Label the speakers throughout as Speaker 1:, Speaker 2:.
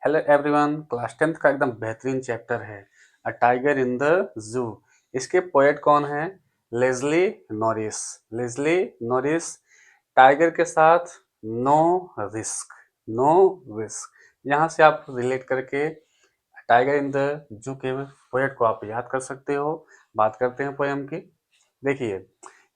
Speaker 1: Hello everyone, class 10th का एकदम बेहतरीन चैप्टर है a tiger in the zoo. इसके पोएट कौन है? Lazily Norris. Lazily Norris. Tiger के साथ नो रिस्क, नो रिस्क। यहाँ से आप रिलेट करके टाइगर इन द जू के पोएट को आप याद कर सकते हो। बात करते हैं पोएम की। देखिए,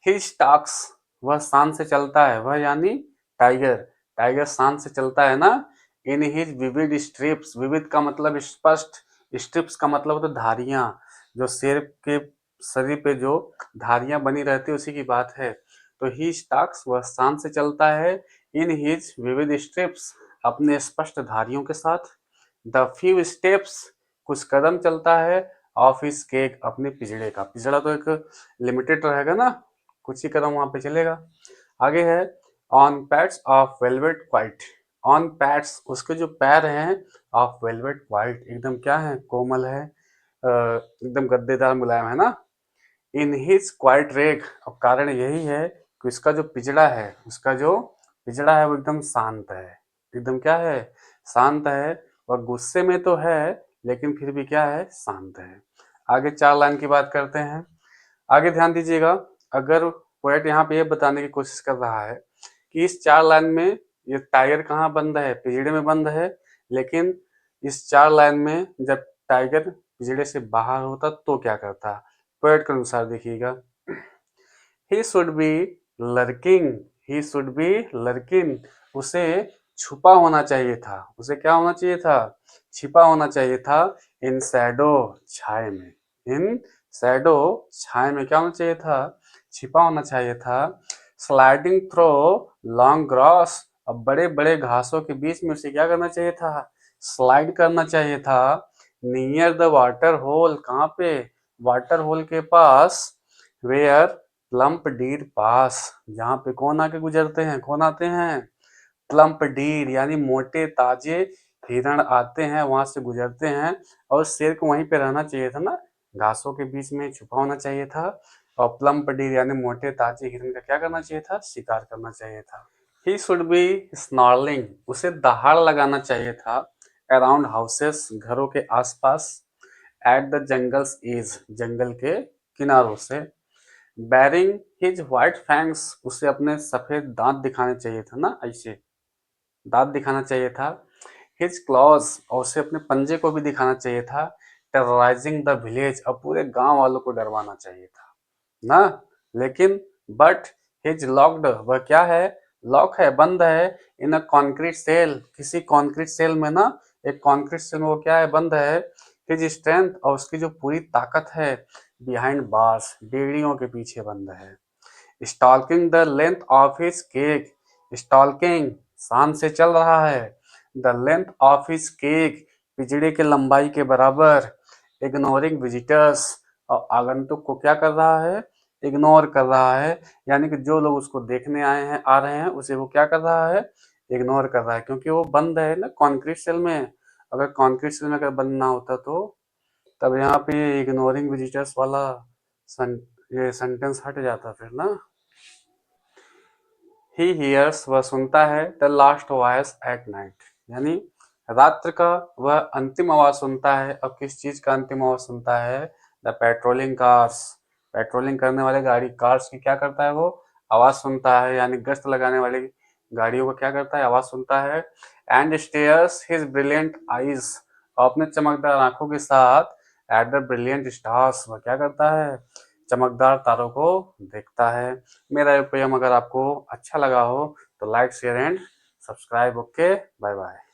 Speaker 1: ही स्टॉक्स, वह शान से चलता है, वह यानी टाइगर। टाइगर शान से चलता है ना। इन हिज विविड स्ट्रिप्स, विविध का मतलब स्पष्ट, स्ट्रिप्स का मतलब तो धारियां, जो शेर के शरीर पे जो धारियां बनी रहती है उसी की बात है। तो ही स्टॉक्स, वह शान से चलता है। इन हिज विविड स्ट्रिप्स, अपने स्पष्ट धारियों के साथ। द फ्यू स्टेप्स, कुछ कदम चलता है। ऑफ हिज केक, अपने पिजड़े का। पिजड़ा तो एक लिमिटेड रहेगा ना, कुछ ही कदम वहां पे चलेगा। आगे है on pads of velvet white. On pads, उसके जो पैर हैं, ऑफ वेलवेट व्हाइट, एकदम क्या है, कोमल है, एकदम गद्देदार मुलायम है ना। इन हिज क्वाइट रेग, अब कारण यही है कि उसका जो पिजड़ा है, उसका जो पिजड़ा है वो एकदम शांत है। एकदम क्या है, शांत है। वह गुस्से में तो है लेकिन फिर भी क्या है, शांत है। आगे 4 लाइन की बात करते हैं। आगे ध्यान दीजिएगा, अगर पोएट यहाँ पे ये बताने की कोशिश कर रहा है कि इस 4 लाइन में ये टाइगर कहाँ बंद है, पिंजड़े में बंद है। लेकिन इस 4 लाइन में जब टाइगर पिंजड़े से बाहर होता तो क्या करता? पोएट के अनुसार देखिएगा, he should be lurking, he should be lurking, उसे छुपा होना चाहिए था। उसे क्या होना चाहिए था? छिपा होना चाहिए था। इन शैडो, छाए में। इन शैडो, छाए में क्या होना चाहिए था? छिपा होना चाहिए था। स्लाइडिंग थ्रो लॉन्ग ग्रास, अब बड़े बड़े घासों के बीच में उसे क्या करना चाहिए था? स्लाइड करना चाहिए था। नियर द वाटर होल, कहाँ पे? वाटर होल के पास। वेयर प्लम्प डीर पास, जहाँ पे कौन आके गुजरते हैं, कौन आते हैं? प्लम्प डीर, यानी मोटे ताजे हिरण आते हैं, वहां से गुजरते हैं। और शेर को वहीं पे रहना चाहिए था ना, घासों के बीच में छुपा होना चाहिए था। और प्लम्प डीर यानी मोटे ताजे हिरण का क्या करना चाहिए था? शिकार करना चाहिए था। ही शुड बी स्नॉर्लिंग, उसे दहाड़ लगाना चाहिए था। अराउंड हाउसेस, घरों के आसपास। एट द जंगल्स एज, जंगल के किनारों से। बैरिंग हिज व्हाइट फैंग्स, उसे अपने सफेद दांत दिखाने चाहिए था ना, ऐसे दांत दिखाना चाहिए था। हिज क्लॉज, और उसे अपने पंजे को भी दिखाना चाहिए था। टेरराइजिंग द विलेज, और पूरे गांव वालों को डरवाना चाहिए था ना। लेकिन बट हिज लॉक्ड, वह क्या है? लॉक है, बंद है। इन अ कॉन्क्रीट सेल, किसी कॉन्क्रीट सेल में ना, एक कॉन्क्रीट सेल में वो क्या है? बंद है। हिज स्ट्रेंथ, और उसकी जो पूरी ताकत है, बिहाइंड बार्स, बेड़ियों के पीछे बंद है। Stalking the length of his cage, stalking, शान से चल रहा है। The length of his cage, पिजड़े के लंबाई के बराबर। इग्नोरिंग विजिटर्स, और आगंतुक को क्या कर रहा है? इग्नोर कर रहा है। यानी कि जो लोग उसको देखने आए हैं, आ रहे हैं, उसे वो क्या कर रहा है? इग्नोर कर रहा है, क्योंकि वो बंद है ना कॉन्क्रीट सेल में। अगर कॉन्क्रीट सेल में अगर बंद ना होता तो तब यहाँ पे इग्नोरिंग विजिटर्स वाला सन, ये सेंटेंस हट जाता फिर ना। ही हियर्स, वह सुनता है। The last voice at night, यानी रात्र का वह अंतिम आवाज सुनता है। अब किस चीज का अंतिम आवाज सुनता है? द पेट्रोलिंग कार्स, पेट्रोलिंग करने वाले गाड़ी कार्स की क्या करता है वो? आवाज सुनता है, यानी गश्त लगाने वाली गाड़ियों को क्या करता है? आवाज सुनता है। And stairs his brilliant eyes, और अपने चमकदार आंखों के साथ एट द ब्रिलियंट स्टार्स, वह क्या करता है? चमकदार तारों को देखता है। मेरा ये पोयम अगर आपको अच्छा लगा हो तो like share and subscribe. Okay, bye bye.